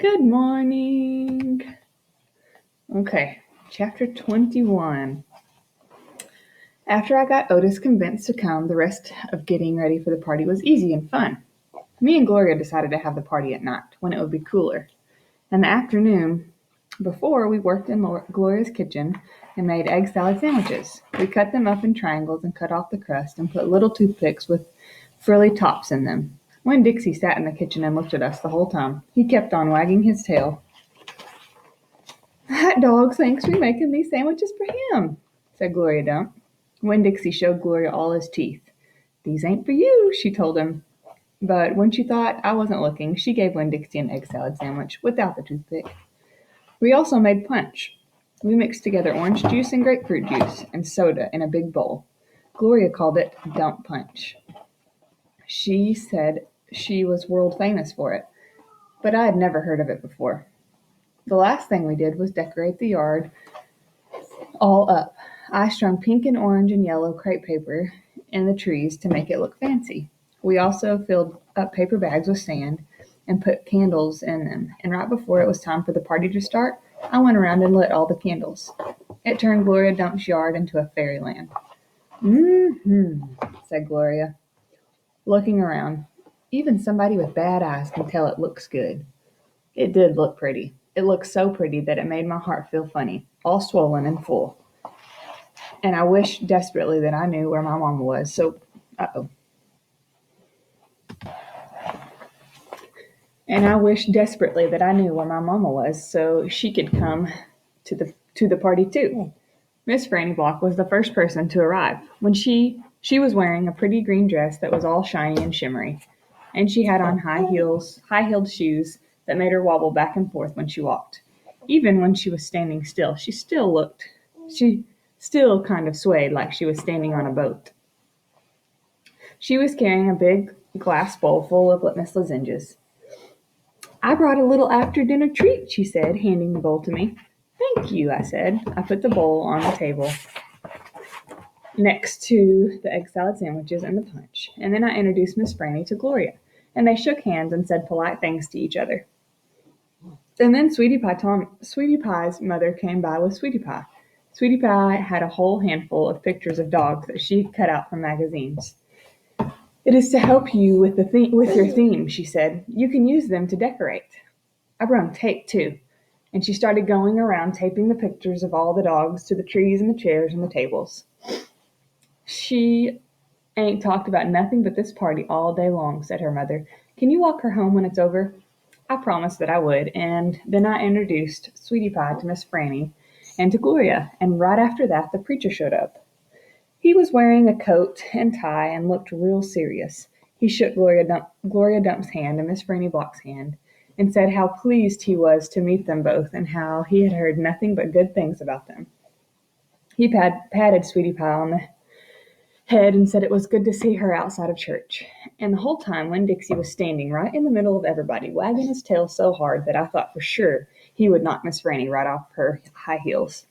Good morning. Okay, chapter 21. After I got Otis convinced to come, the rest of getting ready for the party was easy and fun. Me and Gloria decided to have the party at night, when it would be cooler. In the afternoon, before, we worked in Gloria's kitchen and made egg salad sandwiches. We cut them up in triangles and cut off the crust and put little toothpicks with frilly tops in them. When Dixie sat in the kitchen and looked at us the whole time, he kept on wagging his tail. "That dog thinks we're making these sandwiches for him," said Gloria Dump. Winn-Dixie showed Gloria all his teeth. "These ain't for you," she told him. But when she thought I wasn't looking, she gave Winn-Dixie an egg salad sandwich without the toothpick. We also made punch. We mixed together orange juice and grapefruit juice and soda in a big bowl. Gloria called it dump punch. She said she was world famous for it, but I had never heard of it before. The last thing we did was decorate the yard all up. I strung pink and orange and yellow crepe paper in the trees to make it look fancy. We also filled up paper bags with sand and put candles in them. And right before it was time for the party to start, I went around and lit all the candles. It turned Gloria Dump's yard into a fairyland. "Mm-hmm," said Gloria, looking around. "Even somebody with bad eyes can tell it looks good." It did look pretty. It looked so pretty that it made my heart feel funny, all swollen and full. And I wished desperately that I knew where my mama was. So she could come to the party too. Miss Franny Block was the first person to arrive. When she was wearing a pretty green dress that was all shiny and shimmery, and she had on high-heeled shoes that made her wobble back and forth when she walked. Even when she was standing still, she still kind of swayed like she was standing on a boat. She was carrying a big glass bowl full of Miss lozenges. "I brought a little after-dinner treat," she said, handing the bowl to me. "Thank you," I said. I put the bowl on the table next to the egg salad sandwiches and the punch, and then I introduced Miss Franny to Gloria, and they shook hands and said polite things to each other. And then Sweetie Pie's mother came by with Sweetie Pie. Sweetie Pie had a whole handful of pictures of dogs that she had cut out from magazines. "It is to help you with your theme," she said. "You can use them to decorate." I brung tape too, and she started going around taping the pictures of all the dogs to the trees and the chairs and the tables. "She ain't talked about nothing but this party all day long," said her mother. "Can you walk her home when it's over?" I promised that I would, and then I introduced Sweetie Pie to Miss Franny and to Gloria, and right after that the preacher showed up. He was wearing a coat and tie and looked real serious. He shook Gloria Dump's hand and Miss Franny Block's hand, and said how pleased he was to meet them both and how he had heard nothing but good things about them. He patted Sweetie Pie on the head and said it was good to see her outside of church. And the whole time Winn-Dixie was standing right in the middle of everybody, wagging his tail so hard that I thought for sure he would knock Miss Franny right off her high heels.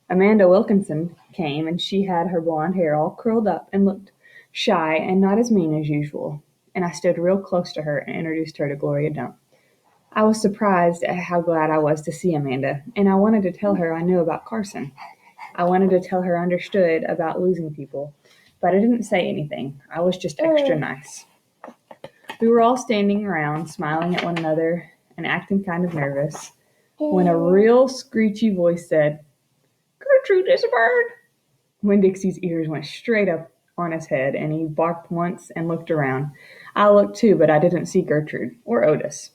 Amanda Wilkinson came, and she had her blonde hair all curled up and looked shy and not as mean as usual. And I stood real close to her and introduced her to Gloria Dump. I was surprised at how glad I was to see Amanda, and I wanted to tell her I knew about Carson. I wanted to tell her I understood about losing people, but I didn't say anything. I was just extra nice. We were all standing around, smiling at one another and acting kind of nervous, when a real screechy voice said, "Gertrude is a bird." Winn-Dixie's ears went straight up on his head, and he barked once and looked around. I looked too, but I didn't see Gertrude or Otis.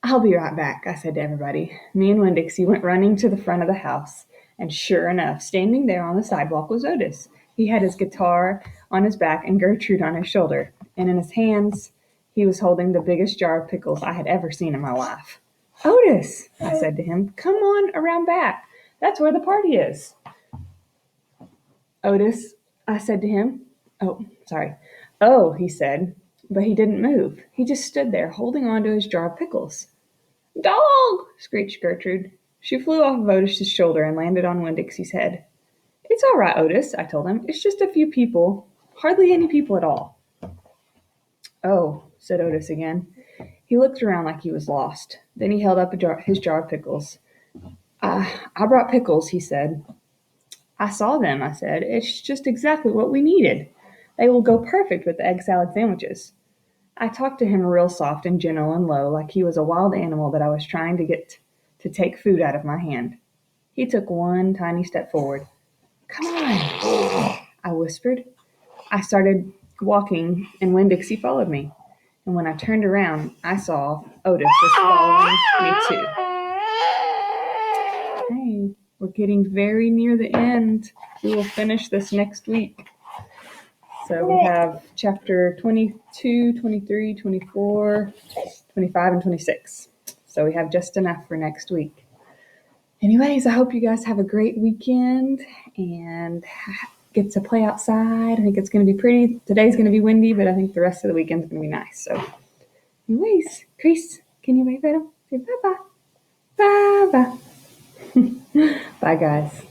"I'll be right back," I said to everybody. Me and Winn-Dixie went running to the front of the house, and sure enough, standing there on the sidewalk was Otis. He had his guitar on his back and Gertrude on his shoulder, and in his hands he was holding the biggest jar of pickles I had ever seen in my life. "Otis," I said to him, "come on around back. That's where the party is." "Otis," I said to him. "Oh," he said, but he didn't move. He just stood there, holding on to his jar of pickles. "Dog!" screeched Gertrude. She flew off of Otis's shoulder and landed on Winn-Dixie's head. "It's all right, Otis," I told him. "It's just a few people. Hardly any people at all." "Oh," said Otis again. He looked around like he was lost. Then he held up his jar of pickles. I brought pickles, he said. I saw them, I said. It's just exactly what we needed. They will go perfect with the egg salad sandwiches. I talked to him real soft and gentle and low, like he was a wild animal that I was trying to get to take food out of my hand. He took one tiny step forward. Come on, I whispered. I started walking, and Winn-Dixie followed me. And when I turned around, I saw Otis was following me too. Hey, we're getting very near the end. We will finish this next week. So we have chapter 22, 23, 24, 25, and 26. So we have just enough for next week. Anyways, I hope you guys have a great weekend and get to play outside. I think it's going to be pretty. Today's going to be windy, but I think the rest of the weekend's going to be nice. So anyways, Chris, can you wave at him? Say bye-bye. Bye-bye. Bye, guys.